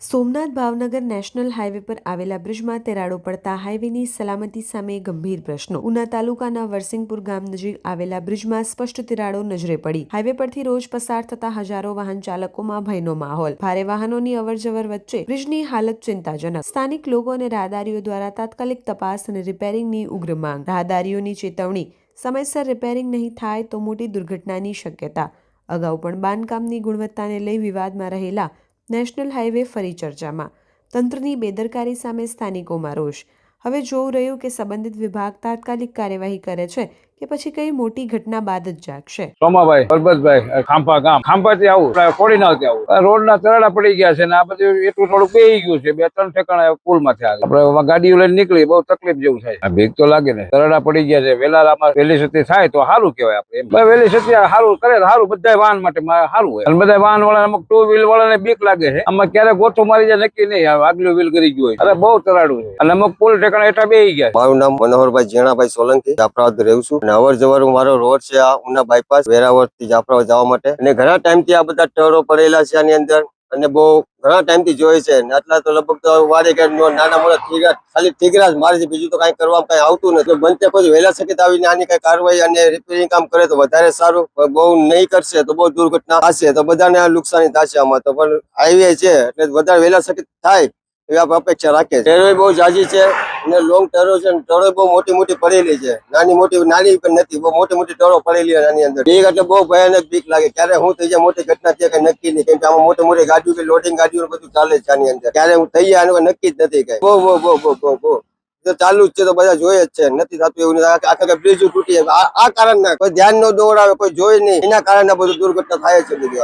Somnath Bhavnagar national highway પર આવેલા બ્રિજમાં તેરાડો પડતા હાઈવેની સલામતી સામે ગંભીર પ્રશ્નો। ઉના તાલુકાના વરસિંગપુર ગામ નજીક આવેલા બ્રિજમાં સ્પષ્ટ તિરાડો નજરે પડી। હાઈવે પરથી રોજ પસાર થતા હજારો વાહન ચાલકોમાં ભયનો માહોલ। ભારે વાહનોની અવરજવર વચ્ચે બ્રિજની હાલત ચિંતાજનક। સ્થાનિક લોકો અને રાહદારીઓ દ્વારા તાત્કાલિક તપાસ અને રિપેરિંગની ઉગ્ર માંગ। રાહદારીઓની ચેતવણી, સમયસર રિપેરિંગ નહીં થાય તો મોટી દુર્ઘટનાની શક્યતા। અગાઉ પણ બાંધકામની ગુણવત્તાને લઈ વિવાદમાં રહેલા નેશનલ હાઈવે ફરી ચર્ચામાં। તંત્રની બેદરકારી સામે સ્થાનિકોમાં રોષ। હવે જોવું રહ્યું કે સંબંધિત વિભાગ તાત્કાલિક કાર્યવાહી કરે છે કે પછી કઈ મોટી ઘટના બાદ જ જાગશે। સોમાભાઈ પરબતભાઈ ખાંભા ગામ, ખાંભાથી આવું કોડીનારથી આવું રોડના તરાડા પડી ગયા છે ને આ બધું એટલું થોડું બેહી ગયું છે। 2-3 ઠેકાણા પુલમાંથી આપણે ગાડીઓ લઈને નીકળી બહુ તકલીફ જેવું થાય। આ ભીખ તો લાગે ને, તરાડા પડી ગયા છે। વહેલી સતી થાય તો સારું કહેવાય। આપણે વહેલી સતી સારું કરે સારું, બધા વાહન માટે સારું હોય। અને બધા વાહન વાળા અમુક 2 વ્હીલ વાળાને બીક લાગે છે। આમાં ક્યારે ગોઠો મારી જાય નક્કી નહીં, આગલું વ્હીલ કરી ગયું હોય। અરે બહુ તરાડું છે અને અમુક પુલ ઠેકાણા એટલા બેહી ગયા। મારું નામ મનોહરભાઈ જીણાભાઈ સોલંકી, જાફરાબાદ રહું છું અને અવર જવર મારો રોડ છે આ ઉના બાયપાસ વેરાવળ થી જાફરાબાદ જવા માટે। અને ઘણા ટાઈમ થી આ બધા ટરો પડેલા છે આની અંદર અને બહુ ઘણા ટાઈમ થી જોઈ છે। આટલા તો લગભગ તો વારે કે નાના મોટા ખાલી ઠીકરા જ મારે છે, બીજું તો કઈ કરવામાં કઈ આવતું નથી। બનતે કોઈ વહેલા સકેત આવીને આની કઈ કાર્યવાહી અને રિપેરિંગ કામ કરે તો વધારે સારું। બહુ નહીં કરશે તો બહુ દુર્ઘટના થશે, તો બધાને નુકસાની થશે આમાં। તો પણ હાઈવે છે એટલે વધારે વહેલા સકેત થાય એવી આપણે અપેક્ષા રાખીએ। ટેરો બહુ જાજી છે અને લોંગ ટેરો છે, ટરો બહુ મોટી મોટી પડેલી છે, નાની પણ નથી, બહુ મોટી મોટી ટરો પડેલી છે આની અંદર। બીક એટલે બહુ ભયાનક બીક લાગે, ક્યારે હું થઈ જાય મોટી ઘટના છે કઈ નક્કી નહીં, કેમ કે આમાં મોટી મોટી ગાડીઓ લોડિંગ ગાડીઓ બધું ચાલે છે આની અંદર। ક્યારે હું થઈ જાય આનું નક્કી જ નથી કઈ। બહુ ચાલુ જ છે તો બધા જોઈએ જ છે, નથી થતું એવું નથી। આખા બ્રિજ તૂટી જાય આ કારણ ના કોઈ ધ્યાન ન દોડાવે, કોઈ જોઈ નહીં, એના કારણે બધું દુર્ઘટના થાય છે બધી।